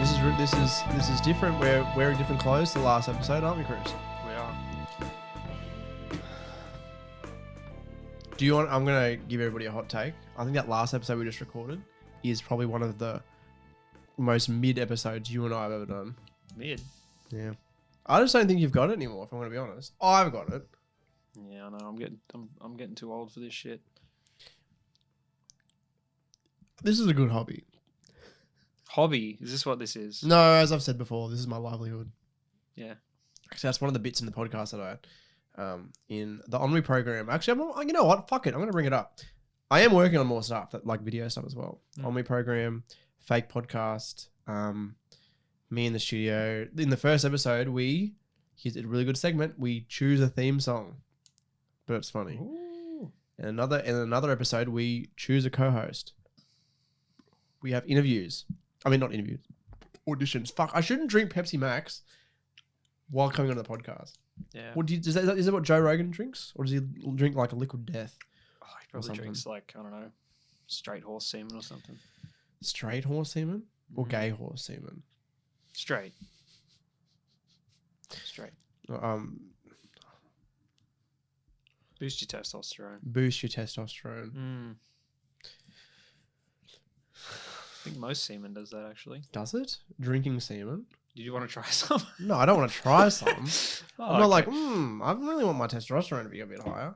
This is different. We're wearing different clothes to the last episode, aren't we, Chris? We are. Do you want? I'm gonna give everybody a hot take. I think that last episode we just recorded is probably one of the most mid episodes you and I have ever done. Mid. Yeah. I just don't think you've got it anymore. If I'm gonna be honest, I've got it. Yeah, I know. I'm getting too old for this shit. This is a good hobby. Hobby? Is this what this is? No, as I've said before, this is my livelihood. Yeah. Actually, that's one of the bits in the podcast that I in the Ennui program. Actually, you know what? Fuck it. I'm going to bring it up. I am working on more stuff, like video stuff as well. Ennui program, fake podcast, me in the studio. In the first episode, here's a really good segment. We choose a theme song, but it's funny. Ooh. In another episode, we choose a co-host. We have interviews. I mean, not interviews. Auditions. Fuck, I shouldn't drink Pepsi Max while coming on the podcast. Yeah. What is that what Joe Rogan drinks? Or does he drink like a liquid death? Oh, he probably drinks like, I don't know, straight horse semen or something. Straight horse semen? Or gay horse semen? Straight. Boost your testosterone. Boost your testosterone. I think most semen does that, actually. Does it? Drinking semen? Did you want to try some? No, I don't want to try some. I'm not okay. like, I really want my testosterone to be a bit higher.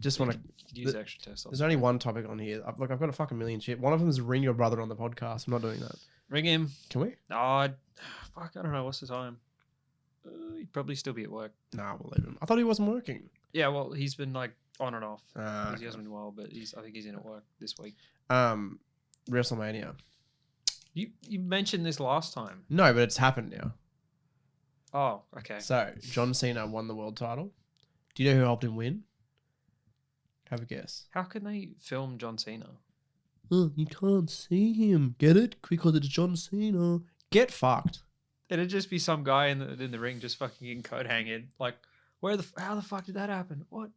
Just want to use extra testosterone. There's only one topic on here. I've got a fucking million shit. One of them is ring your brother on the podcast. I'm not doing that. Ring him. Can we? Oh, fuck, I don't know. What's the time? He'd probably still be at work. Nah, we'll leave him. I thought he wasn't working. Yeah, well, he's been like on and off. Okay. He hasn't been well, but I think he's in at work this week. WrestleMania. You mentioned this last time. No, but it's happened now. Oh, okay. So, John Cena won the world title. Do you know who helped him win? Have a guess. How can they film John Cena? Oh, you can't see him. Get it? Because it's John Cena. Get fucked. It'd just be some guy in the ring just fucking getting coat hanging. Like, how the fuck did that happen? What?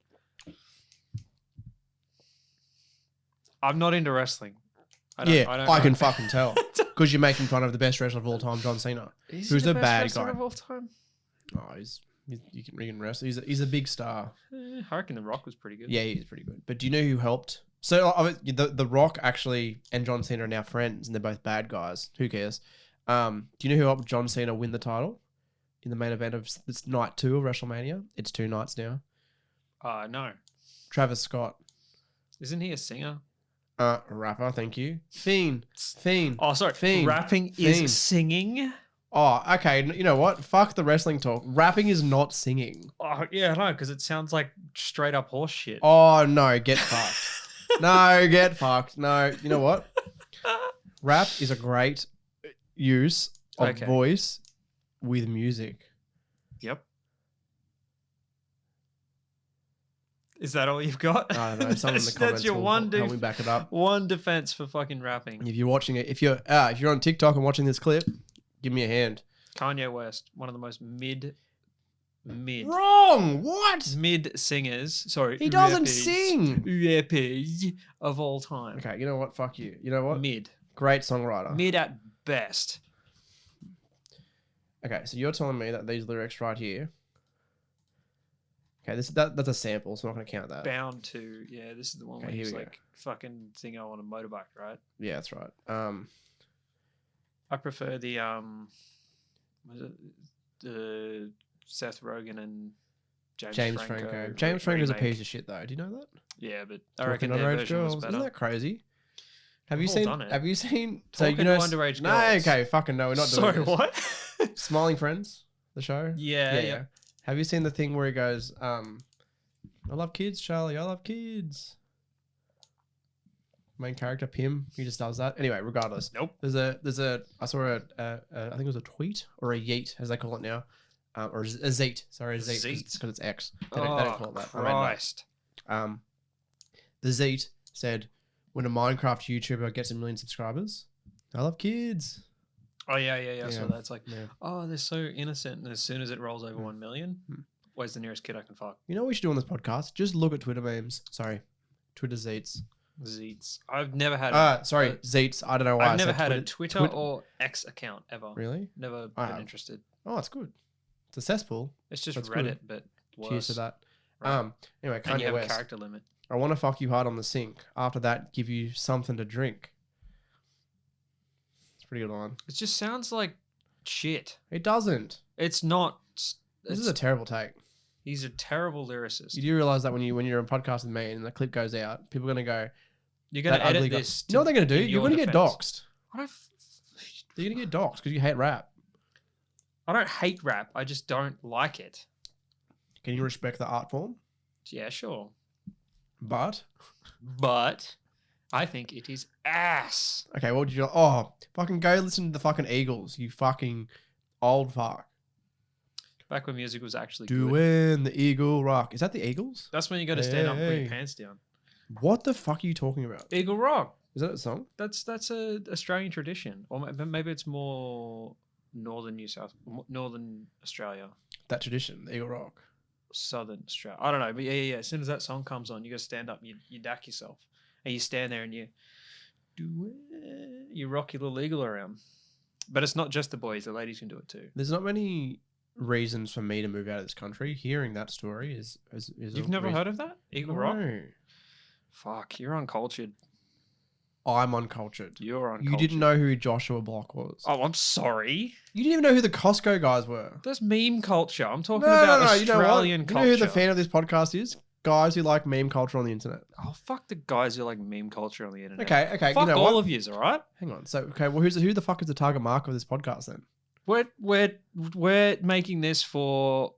I'm not into wrestling. I can fucking tell. Because you're making fun of the best wrestler of all time, John Cena. Who's the bad wrestler guy of all time? Oh, you can wrestle. He's a big star. I reckon The Rock was pretty good. Yeah, he's pretty good. But do you know who helped? So the Rock actually and John Cena are now friends, and they're both bad guys. Who cares? Do you know who helped John Cena win the title in the main event of this night 2 of WrestleMania? It's 2 nights now. No. Travis Scott. Isn't he a singer? Rapper, thank you. Fiend. Oh, sorry. Fiend. Rapping Fiend. is singing? Oh, okay. You know what? Fuck the wrestling talk. Rapping is not singing. Oh, yeah, no, because it sounds like straight up horse shit. Oh, no. Get fucked. No, get fucked. No, you know what? Rap is a great use of voice with music. Yep. Is that all you've got? I don't know. Someone in the comments that's your will help me back it up. One defense for fucking rapping. If you're watching it, if you're on TikTok and watching this clip, give me a hand. Kanye West, one of the most mid Wrong. What? mid singers. Sorry, He doesn't rappers, sing. rappers of all time. Okay, you know what? Fuck you. You know what? Mid Great songwriter. mid at best. Okay, so you're telling me that these lyrics right here. Okay, that's a sample, so I'm not going to count that. Bound to, yeah. This is the one where he's like fucking singing on a motorbike, right? Yeah, that's right. I prefer the was it the Seth Rogen and James Franco. James Franco's a piece of shit, though. Do you know that? Yeah, but I reckon their Underage version girls. was better. Isn't that crazy? Have you We've all seen? done it. Have you seen? Talking to underage No, girls. okay, fucking no, we're not doing Sorry, this. what? Smiling Friends, the show. Yeah. Have you seen the thing where he goes, "I love kids, Charlie. I love kids." Main character Pim, he just does that. Anyway, regardless. Nope. I saw I think it was a tweet or a yeet as they call it now, or a zeet. Sorry, a zeet because it's X. They don't call it that. Christ. The zeet said, when a Minecraft YouTuber gets 1 million subscribers, I love kids. Oh yeah. So that's like, Yeah. oh, they're so innocent, and as soon as it rolls over 1 million, where's the nearest kid I can fuck? You know what we should do on this podcast? Just look at Twitter memes. Sorry, Twitter zeets. Zeets. I've never had. Zeets. I don't know why. I've never had a Twitter or X account ever. Really? Never been interested. Oh, it's good. It's a cesspool. It's just That's Reddit, good. but worse. Cheers to that. Right. Anyway, And you Kanye have a West. character limit. I want to fuck you hard on the sink. After that, give you something to drink. It's a pretty good line. It just sounds like shit. It doesn't. It's not. This is a terrible take. He's a terrible lyricist. You do realize that when you're on a podcast with me and the clip goes out, people are going to go, You're going to edit this. You know what they're going to do? You're going to get doxxed. What You're going to get doxxed because you hate rap. I don't hate rap. I just don't like it. Can you respect the art form? Yeah, sure. But I think it is ass. Okay, what would you... Oh, fucking go listen to the fucking Eagles, you fucking old fuck. Back when music was actually good. Doing the Eagle Rock. Is that the Eagles? That's when you got to stand up and put your pants down. What the fuck are you talking about? Eagle Rock. Is that a song? That's a Australian tradition, or maybe it's more northern Australia. That tradition, the Eagle Rock. Southern Australia. I don't know, but yeah. As soon as that song comes on, you got to stand up, you dack yourself, and you stand there and you rock your little eagle around. But it's not just the boys; the ladies can do it too. There's not many reasons for me to move out of this country. Hearing that story is You've never heard of that Eagle Rock? No. Fuck, you're uncultured. I'm uncultured. You're uncultured. You didn't know who Joshua Block was. Oh, I'm sorry. You didn't even know who the Costco guys were. That's meme culture. I'm talking about Australian culture. You know who the fan of this podcast is? Guys who like meme culture on the internet. Oh, fuck the guys who like meme culture on the internet. Okay. Fuck you know all what? of yous, all right? Hang on. So, okay, well, who the fuck is the target market of this podcast then? We're making this for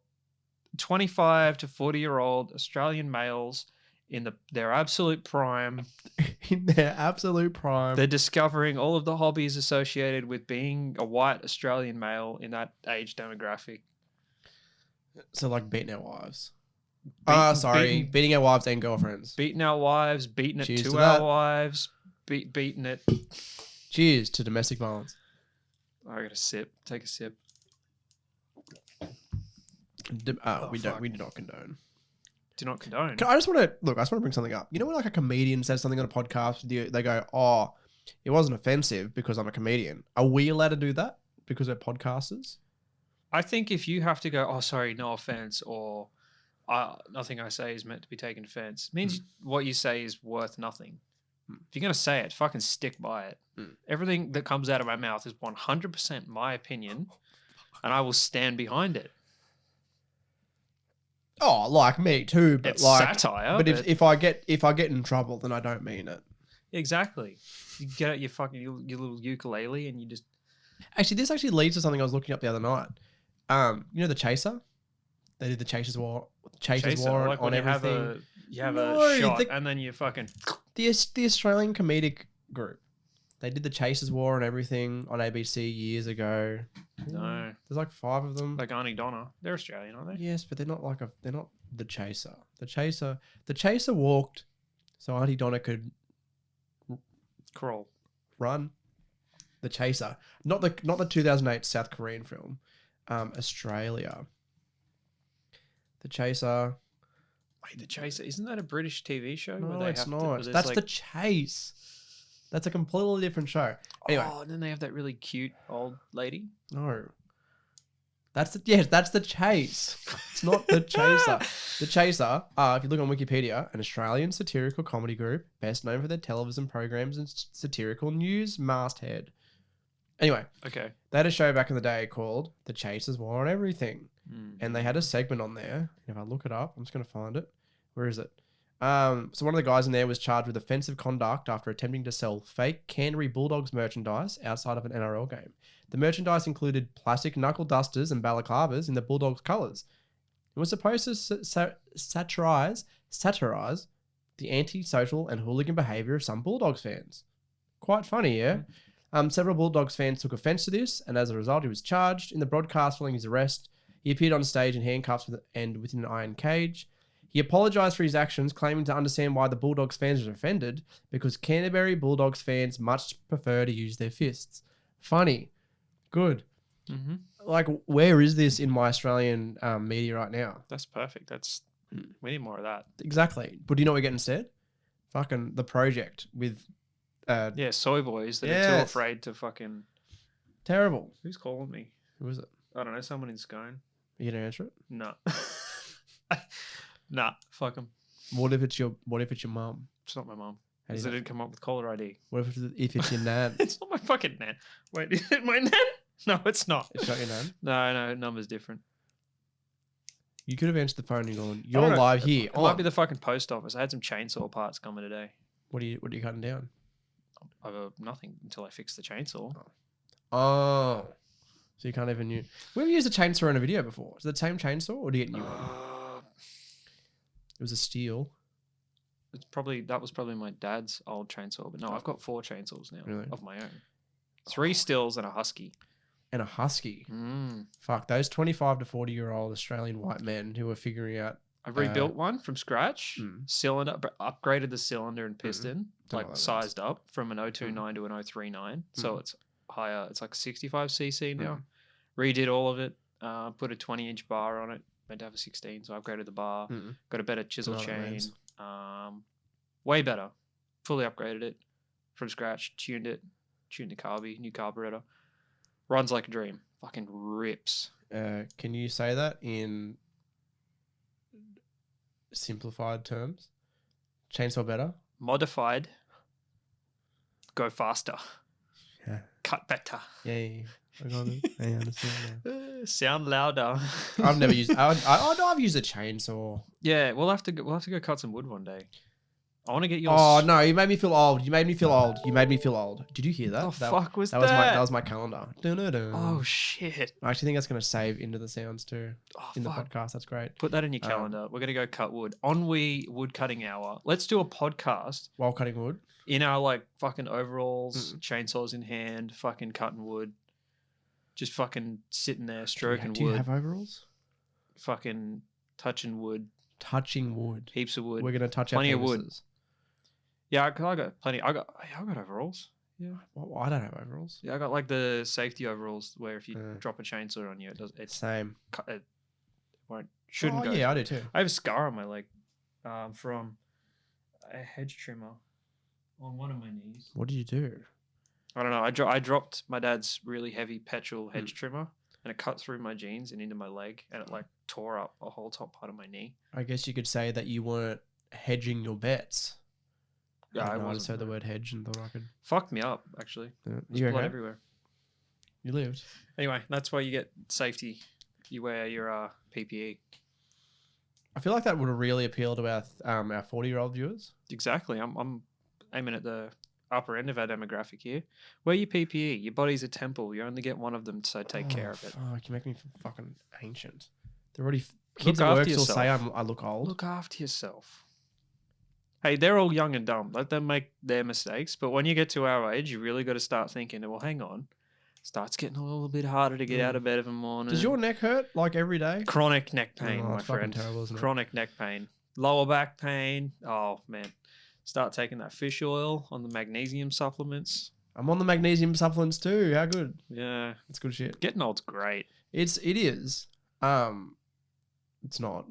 25 to 40-year-old Australian males in their absolute prime. In their absolute prime. They're discovering all of the hobbies associated with being a white Australian male in that age demographic. So like beating our wives. Beating our wives and girlfriends. Beating our wives, beating it Cheers to to our that. wives, beating it. Cheers to domestic violence. I got a sip. Take a sip. We do not condone. Do not condone. I just want to bring something up. You know when like a comedian says something on a podcast with you, they go, "Oh, it wasn't offensive because I'm a comedian." Are we allowed to do that because we're podcasters? I think if you have to go, "Oh, sorry, no offense," or nothing I say is meant to be taken offense, means what you say is worth nothing. If you're going to say it, fucking stick by it. Everything that comes out of my mouth is 100% my opinion, and I will stand behind it. Oh, like me too, but It's like satire. But if I get in trouble, then I don't mean it. Exactly. You get out your fucking your little ukulele and you just. Actually, this actually leads to something I was looking up the other night. You know the Chaser? They did the Chaser's War. War like on when everything. You have a shot and then you fucking. The Australian comedic group. They did the Chasers War and everything on ABC years ago. No. There's like 5 of them. Like Auntie Donna. They're Australian, aren't they? Yes, but they're not they're not the Chaser. The Chaser walked so Auntie Donna could Crawl. run. The Chaser. Not the 2008 South Korean film. Australia. The Chaser. Wait, The Chaser. Isn't that a British TV show? No, it's not. That's The Chase. That's a completely different show. Anyway. Oh, and then they have that really cute old lady. No. That's the Chase. It's not The Chaser. The Chaser, if you look on Wikipedia, an Australian satirical comedy group best known for their television programs and satirical news masthead. Anyway. Okay. They had a show back in the day called The Chasers War on Everything. And they had a segment on there. If I look it up, I'm just going to find it. Where is it? So one of the guys in there was charged with offensive conduct after attempting to sell fake Canterbury Bulldogs merchandise outside of an NRL game. The merchandise included plastic knuckle dusters and balaclavas in the Bulldogs colours. It was supposed to satirize the anti-social and hooligan behaviour of some Bulldogs fans. Quite funny, yeah? Several Bulldogs fans took offence to this, and as a result, he was charged. In the broadcast following his arrest, he appeared on stage in handcuffs and within an iron cage. He apologised for his actions, claiming to understand why the Bulldogs fans were offended, because Canterbury Bulldogs fans much prefer to use their fists. Funny. Good. Mm-hmm. Like, where is this in my Australian media right now? That's perfect. We need more of that. Exactly. But do you know what we get instead? Fucking The Project with Yeah, soy boys that are too afraid to fucking. Terrible. Who's calling me? Who is it? I don't know. Someone in Scone. Are you gonna answer it? No. Nah. Fuck them. What if it's your mum? It's not my mum. How do Because you they know? didn't come up with caller ID. What if it's your nan? It's not my fucking nan. Wait, is it my nan? No, it's not. It's not your nan. No, number's different. You could have answered the phone and gone, I "You're don't know. live here." It might be the fucking post office. I had some chainsaw parts coming today. What are you cutting down? Nothing until I fix the chainsaw. Oh, so you can't even use. We've used a chainsaw in a video before. Is it the same chainsaw, or do you get a new one? It was a steel. That was probably my dad's old chainsaw, but no, I've got 4 chainsaws now Really? of my own. 3 stills and a husky. And a husky. Mm. Fuck those 25 to 40-year-old Australian white men who are figuring out. I rebuilt one from scratch. Mm. Cylinder, upgraded the cylinder and piston, Don't know like what that sized up from an 029 to an 039. So it's higher. It's like 65cc now. Redid all of it. Put a 20-inch bar on it. Meant to have a 16, so I upgraded the bar. Got a better chisel Don't know what that chain. means. Way better. Fully upgraded it from scratch. Tuned the carby, new carburetor. Runs like a dream. Fucking rips. Can you say that in simplified terms? Chainsaw better? Modified. Go faster. Yeah. Cut better. Yeah. I got it. I understand now. Sound louder. I've never used. I've used a chainsaw. Yeah, we'll have to go cut some wood one day. I want to get yours. Oh no, you made me feel old. You made me feel old. Did you hear that? The fuck was that? That was my calendar. Dun-dun-dun. Oh shit! I actually think that's gonna save into the sounds too in fuck. the podcast. That's great. Put that in your calendar. We're gonna go cut wood. Ennui wood cutting hour. Let's do a podcast While cutting wood. in our like fucking overalls, chainsaws in hand, fucking cutting wood. Just fucking sitting there stroking Do you wood. have overalls? Fucking touching wood. Touching wood. Heaps of wood. We're gonna touch Plenty our of wood. penises. Yeah, I got plenty. I got overalls. Yeah. Well, I don't have overalls. Yeah, I got like the safety overalls where if you drop a chainsaw on you, it's Same. it shouldn't go. Yeah, I do too. I have a scar on my leg from a hedge trimmer on one of my knees. What did you do? I don't know. I dropped my dad's really heavy petrol hedge trimmer and it cut through my jeans and into my leg and it like tore up a whole top part of my knee. I guess you could say that you weren't hedging your bets. Yeah, I just wasn't. heard the word hedge and thought I could. Fucked me up actually. You There's blood okay? everywhere. You lived. Anyway, that's why you get safety. You wear your PPE. I feel like that would really appeal to our 40-year-old viewers. Exactly. I'm aiming at the upper end of our demographic here. Wear your PPE. Your body's a temple. You only get one of them, so take care of it. Fuck, you make me feel fucking ancient. They're already kids Look at work after still say yourself. I look old. Look after yourself. Hey, they're all young and dumb. Let them make their mistakes. But when you get to our age, you really got to start thinking, well, hang on. Starts getting a little bit harder to get out of bed of a morning. Does your neck hurt like every day? Chronic neck pain, Oh, my it's fucking friend. terrible, isn't it? Chronic neck pain. Lower back pain. Oh, man. Start taking that fish oil on the magnesium supplements. I'm on the magnesium supplements too. How good? Yeah. It's good shit. Getting old's great. It is. It's not.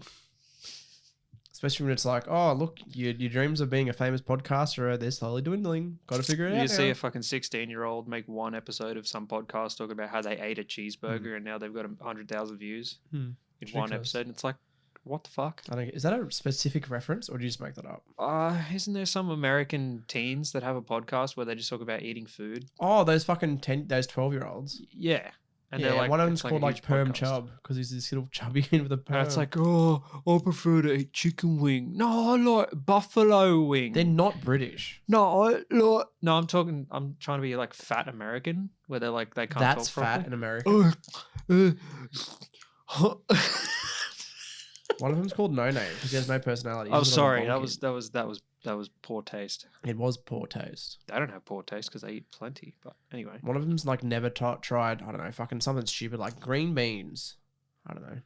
Especially when it's like, oh, look, your dreams of being a famous podcaster they're slowly dwindling. Got to figure it out. You see now. a fucking 16-year-old make one episode of some podcast talking about how they ate a cheeseburger and now they've got 100,000 views in one Ridiculous. episode. And it's like, what the fuck? I don't get, is that a specific reference or do you just make that up? Isn't there some American teens that have a podcast where they just talk about eating food? Oh, those fucking those 12-year-olds. Yeah. And Yeah, they're like, one of them's it's called a like huge Perm podcast. Chub because he's this little chubby kid with a perm. And it's like, oh, I prefer to eat chicken wing. No, I like buffalo wing. they're not British. No, I like. No, I'm trying to be like fat American, where they're like they can't That's talk fat properly. in America. One of them's called No Name because he has no personality. I'm He's sorry, another that bomb was poor taste. kid. It was poor taste. They don't have poor taste because they eat plenty. But anyway, One of them's like never tried. I don't know, fucking something stupid like green beans. I don't know.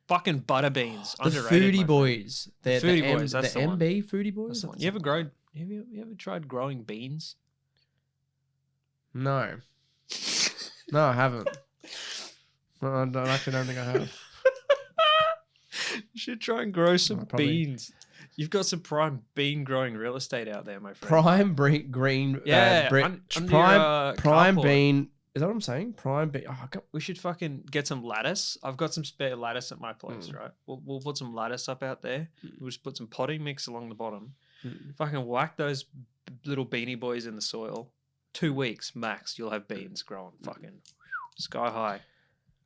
fucking butter beans. The Underrated, my Foodie friend. Boys. They're Foodie the Boys, that's the the one. MB Foodie Boys. That's the one. That's You ever the grown? Have you ever tried growing beans? No, no, I haven't. No, I actually don't think I have. You should try and grow some probably- beans. You've got some prime bean growing real estate out there, my friend. Prime green. Yeah, prime carport. bean. Is that what I'm saying? Prime bean. Oh, We should fucking get some lattice. I've got some spare lattice at my place, right? We'll put some lattice up out there. We'll just put some potting mix along the bottom. Fucking whack those little beanie boys in the soil. 2 weeks max, you'll have beans growing fucking sky high.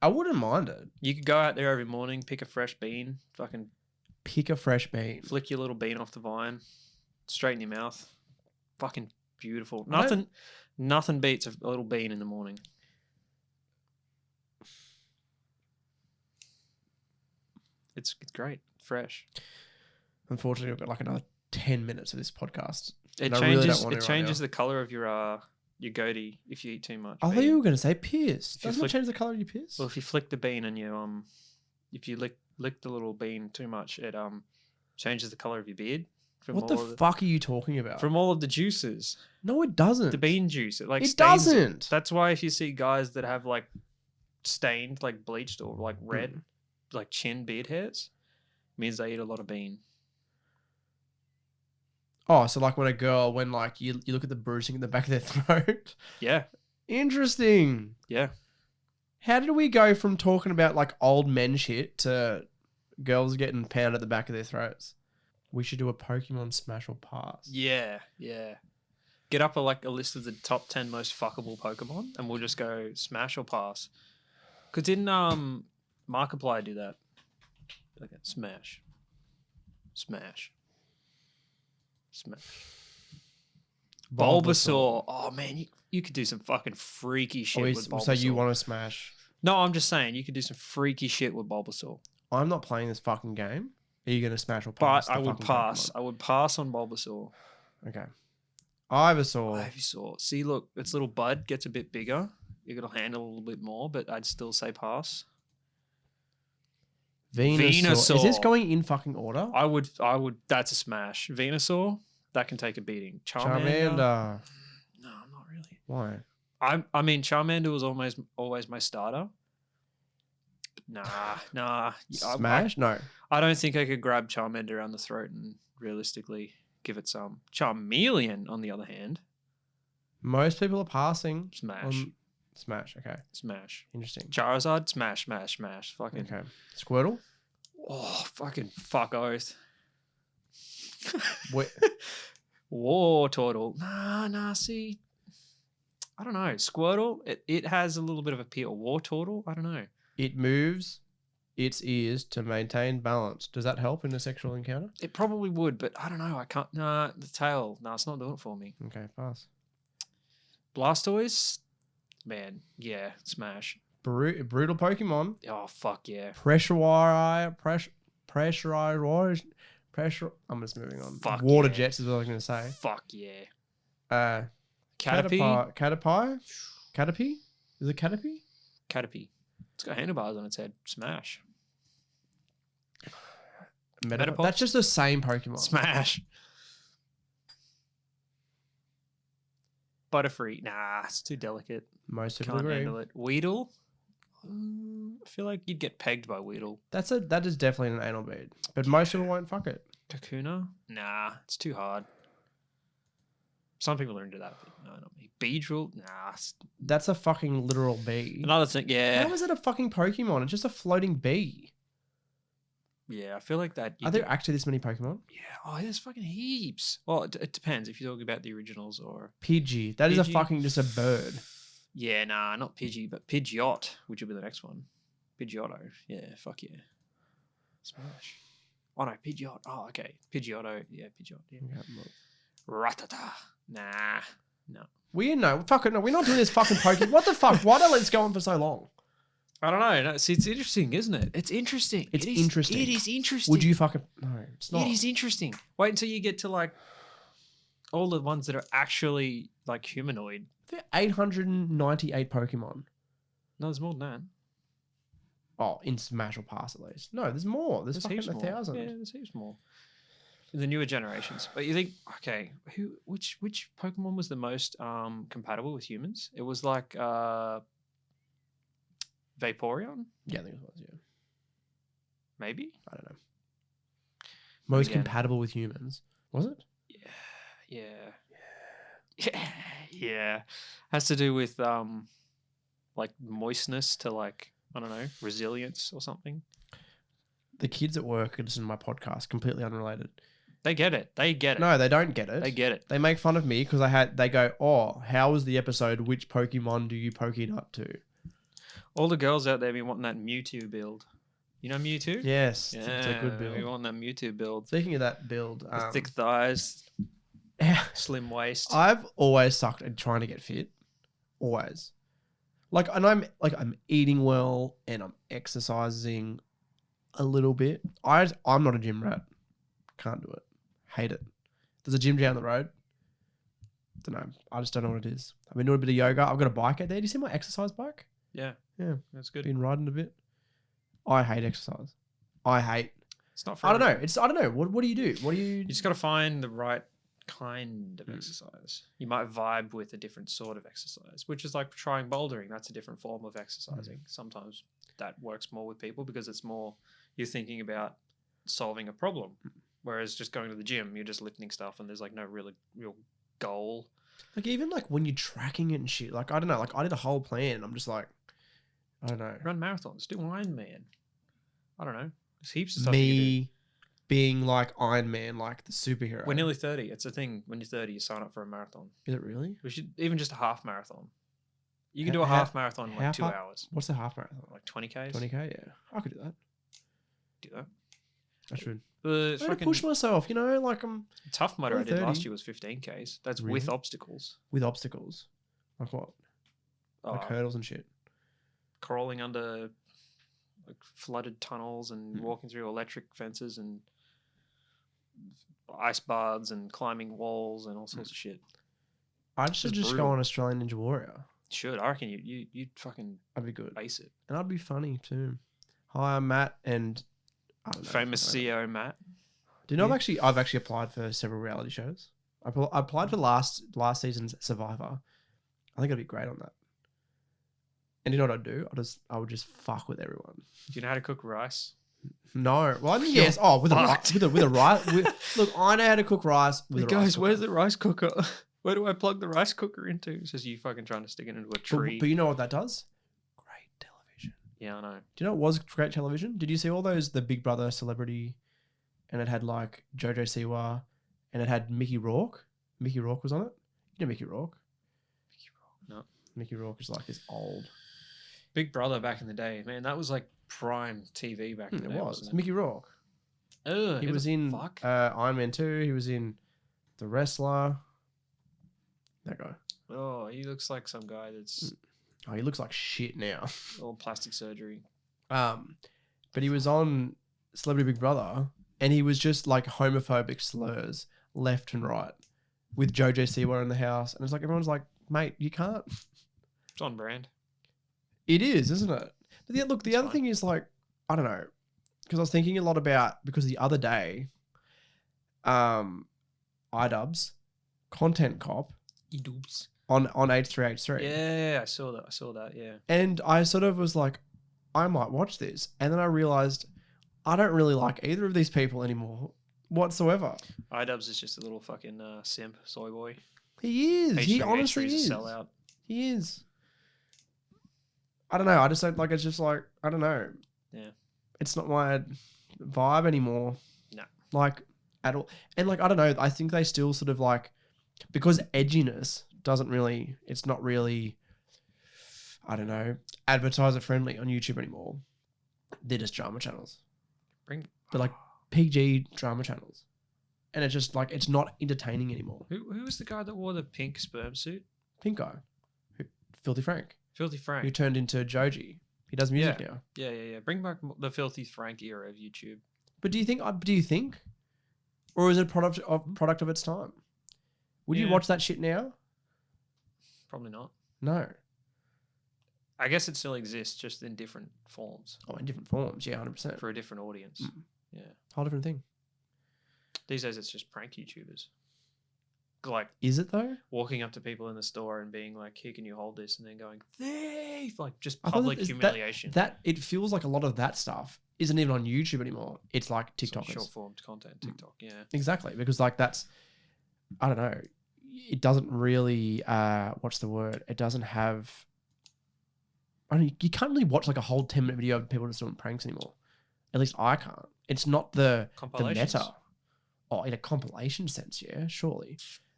I wouldn't mind it. You could go out there every morning, pick a fresh bean, fucking Pick a fresh bean. flick your little bean off the vine, straight in your mouth. Fucking beautiful. Nothing beats a little bean in the morning. It's great, fresh. Unfortunately, we've got like another 10 minutes of this podcast. It changes the color of your goatee if you eat too much. I thought you were going to say piss. Doesn't it change the color of your piss? Well, if you flick the bean and you if you lick the little bean too much, it changes the color of your beard. What the fuck are you talking about? From all of the juices. No, it doesn't. The bean juice. It doesn't. That's why if you see guys that have like stained, like bleached or like red, like chin beard hairs, it means they eat a lot of bean. Oh, so like when like you look at the bruising in the back of their throat. Yeah. Interesting. Yeah. How did we go from talking about like old men shit to girls getting pounded at the back of their throats? We should do a Pokemon Smash or Pass. Yeah, yeah. Get up a list of the top 10 most fuckable Pokemon, and we'll just go Smash or Pass. Because didn't Markiplier do that? Okay, Smash. Bulbasaur. Oh man, you could do some fucking freaky shit with Bulbasaur. So you want to Smash? No, I'm just saying you could do some freaky shit with Bulbasaur. I'm not playing this fucking game. Are you going to Smash or Pass? But I would pass. Pokemon? I would pass on Bulbasaur. Okay. Ivysaur. See, look, its little bud gets a bit bigger. You're going to handle a little bit more, but I'd still say pass. Venusaur. Is this going in fucking order? I would. That's a smash. Venusaur, that can take a beating. Charmander. No, not really. Why? I mean, Charmander was always my starter. Nah. Smash? No. I don't think I could grab Charmander around the throat and realistically give it some. Charmeleon, on the other hand. Most people are passing. Smash. Smash, okay. Smash. Interesting. Charizard, smash. Fucking. Okay. Squirtle? Oh, fucking fuck oath. Wait. War Turtle. Nah, see. I don't know. Squirtle, it has a little bit of appeal. War Turtle, I don't know. It moves its ears to maintain balance. Does that help in a sexual encounter? It probably would, but I don't know. I can't. Nah, the tail. Nah, it's not doing it for me. Okay, pass. Blastoise, man, yeah, smash. Brutal Pokemon. Oh fuck yeah. Pressurized. I'm just moving on. Fuck Water yeah. jets is what I was going to say. Fuck yeah. Caterpie. Caterpie. Caterpie? Is it Caterpie? Caterpie. It's got handlebars on its head. Smash. Metapod. That's just the same Pokemon. Smash. Butterfree. Nah, it's too delicate. Most people Can't agree. handle it. Weedle. I feel like you'd get pegged by Weedle. That is definitely an anal bead. But most people won't fuck it. Kakuna? Nah, it's too hard. Some people are into that, but no, not me. Beedrill? Nah. That's a fucking literal bee. Another thing, yeah. How is it a fucking Pokemon? It's just a floating bee. Yeah, I feel like that. Are there actually this many Pokemon? Yeah. Oh, there's fucking heaps. Well, it depends if you're talking about the originals or... Pidgey. That is a fucking just a bird. Yeah, nah, not Pidgey, but Pidgeot, which will be the next one. Pidgeotto. Yeah, fuck yeah. Smash. Oh, no, Pidgeot. Oh, okay. Pidgeotto. Yeah, Pidgeot. Yeah. Ratata. Nah. No. We're not doing this fucking Pokemon. What the fuck? Why did I let this go on for so long? I don't know. No, see, it's interesting, isn't it? It's interesting. It is interesting. Would you fucking... No, it's not. It is interesting. Wait until you get to, like, all the ones that are actually, like, humanoid. There are 898 Pokemon. No, there's more than that. Oh, in Smash or Pass at least. No, there's more. There's fucking 1,000. Yeah, there's heaps more. In the newer generations. But you think, okay, which Pokemon was the most compatible with humans? It was like Vaporeon? Yeah, I think it was, yeah. Maybe? I don't know. Most Again. compatible with humans. Was it? Yeah. Has to do with like moistness to like, I don't know, resilience or something. The kids at work who listen to my podcast, completely unrelated. They get it. No, they don't get it. They get it. They make fun of me because they go, oh, how was the episode? Which Pokemon do you Pokenut to? All the girls out there be wanting that Mewtwo build. You know Mewtwo? Yes, Yeah, it's a good build. We want that Mewtwo build. Speaking of that build, With thick thighs, slim waist. I've always sucked at trying to get fit. Always. I'm eating well and I'm exercising a little bit. I'm not a gym rat. Can't do it. Hate it. There's a gym down the road. Don't know. I just don't know what it is. I've been doing a bit of yoga. I've got a bike out there. Do you see my exercise bike? Yeah. Yeah. That's good. Been riding a bit. I hate exercise. It's not for I don't know. everyone. I don't know. What do you do? You just got to find the right kind of exercise. You might vibe with a different sort of exercise, which is like trying bouldering. That's a different form of exercising. Sometimes that works more with people because it's more you're thinking about solving a problem, whereas just going to the gym, you're just lifting stuff and there's like no real goal. Like even like when you're tracking it and shit, like I don't know, like I did a whole plan and I'm just like, I don't know. Run marathons, do Ironman. I don't know. There's heaps of stuff you can do. Me being like Iron Man, like the superhero. We're nearly 30. It's a thing. When you're 30, you sign up for a marathon. Is it really? We should even just a half marathon. You can How- do a how- half marathon in like how 2 far- hours. What's the half marathon? Like 20Ks. 20K, yeah. I could do that. Do that. I should. The I gotta fucking push myself, you know, like I'm Tough Mudder I did 30. last year was 15Ks. That's with Really? obstacles. with obstacles. Like what? Like Uh, hurdles and shit. crawling under like flooded tunnels and walking through electric fences and ice baths and climbing walls and all sorts of shit. I should just go brutal. on Australian Ninja Warrior. Should. I reckon you'd fucking I'd be good. ace it. And I'd be funny too. Hi, I'm Matt and I don't know. Famous I don't know. CEO Matt. Do you know I've actually applied for several reality shows. I applied for last season's Survivor. I think I'd be great on that. And you know what I'd do? I would just fuck with everyone. Do you know how to cook rice? No, well, I mean, yes. Oh, with a rice. Look, I know how to cook rice. With a rice Guys, where's cooker. the rice cooker? Where do I plug the rice cooker into? It says you fucking trying to stick it into a tree. But you know what that does? Great television. Yeah, I know. Do you know what was great television? Did you see all the Big Brother celebrity, and it had like JoJo Siwa, and it had Mickey Rourke. Mickey Rourke was on it. You know Mickey Rourke. No. Mickey Rourke is like this old. Big Brother back in the day, man. That was like prime TV back in the It day. was Wasn't it? Mickey Rourke. Ugh, He who was the in fuck? Iron Man 2. He was in The Wrestler. That guy. Oh, he looks like some guy that's Oh, he looks like shit now. all plastic surgery. But he was on Celebrity Big Brother, and he was just like homophobic slurs left and right with JoJo Siwa in the house, and it's like everyone's like, "Mate, you can't." It's on brand. It is, isn't it? But look, the It's other fine. thing is like, I don't know, because I was thinking a lot about because the other day, iDubbbz, Content Cop iDubbbz. on H3H3. Yeah, I saw that. Yeah. And I sort of was like, I might watch this. And then I realized I don't really like either of these people anymore whatsoever. iDubbbz is just a little fucking simp soy boy. He is. He H3H3 honestly is is. a sellout. He is. I don't know. I just don't like it's just like, I don't know. Yeah. It's not my vibe anymore. No. Like at all. And like, I don't know. I think they still sort of like, because edginess doesn't really, it's not really, I don't know, advertiser friendly on YouTube anymore. They're just drama channels. They're like PG drama channels. And it's just like, it's not entertaining anymore. Who was the guy that wore the pink sperm suit? Pink guy. Filthy Frank. Filthy Who Frank. turned into Joji. He does music now. Yeah. Bring back the Filthy Frank era of YouTube. But do you think, or is it a product of its time? Would you Yeah. watch that shit now? Probably not. No. I guess it still exists, just in different forms Oh, in different forms. Yeah, 100%. for a different audience. Mm. Yeah. Whole different thing. These days, it's just prank YouTubers. Like Is it though? walking up to people in the store and being like, "Here, can you hold this?" And then going, "Thief!" Like just I thought public that is- humiliation. That it feels like a lot of that stuff isn't even on YouTube anymore. It's like TikTokers. Short form content, TikTok. Yeah. Exactly, because like that's, I don't know, it doesn't really. What's the word? It doesn't have. I mean, you can't really watch like a whole 10-minute video of people just doing pranks anymore. At least I can't. It's not the meta. Oh, in a compilation sense, yeah, surely.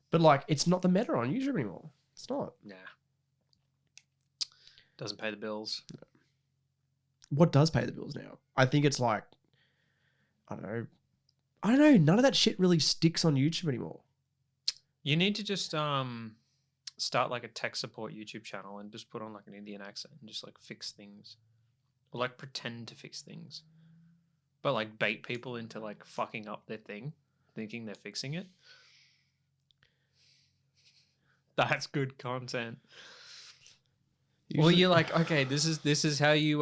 But like, it's not the meta on YouTube anymore. It's not. Nah. Doesn't pay the bills. No. What does pay the bills now? I think it's like, I don't know. None of that shit really sticks on YouTube anymore. You need to just start like a tech support YouTube channel and just put on like an Indian accent and just like fix things, or like pretend to fix things, but like bait people into like fucking up their thing, thinking they're fixing it. That's good content. Well, you're like, okay, this is how you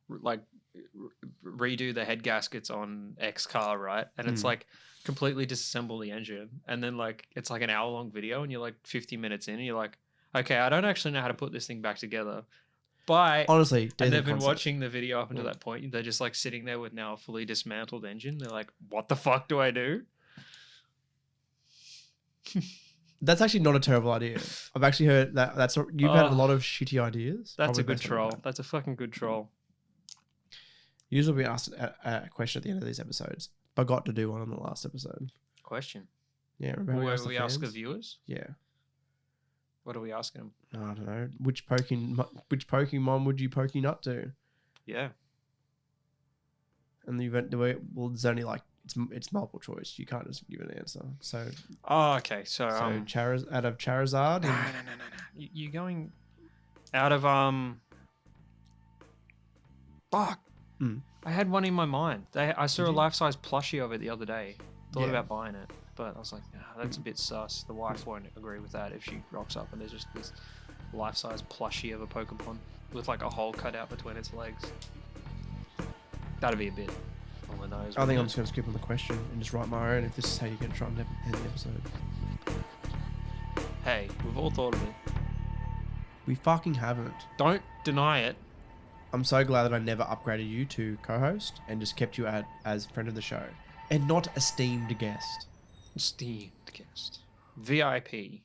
like redo the head gaskets on X car, right? And it's like completely disassemble the engine, and then like it's like an hour-long video, and you're like 50 minutes in, and you're like, okay, I don't actually know how to put this thing back together. But honestly, and they've been watching the video up until that point. They're just like sitting there with now a fully dismantled engine. They're like, what the fuck do I do? That's actually not a terrible idea. I've actually heard that. You've had a lot of shitty ideas. That's a good troll. That's a fucking good troll. Usually we ask a question at the end of these episodes. Forgot to do one on the last episode. Question. Yeah, remember where we ask the viewers? Yeah. What are we asking them? I don't know. Which Pokemon would you Pokenut to? Yeah. And the event, there's only like it's multiple choice. You can't just give an answer. So. Oh, okay. So out of Charizard. No. You're going out of Fuck. I had one in my mind. I saw a life-size plushie of it the other day. Thought about buying it, but I was like, that's a bit sus. The wife won't agree with that if she rocks up and there's just this life-size plushie of a Pokemon with like a hole cut out between its legs. That'd be a bit on the nose. I think I'm just going to skip on the question and just write my own if this is how you get try and end the episode. Hey, we've all thought of it. We fucking haven't. Don't deny it. I'm so glad that I never upgraded you to co-host and just kept you as friend of the show and not esteemed guest. Esteemed guest. VIP.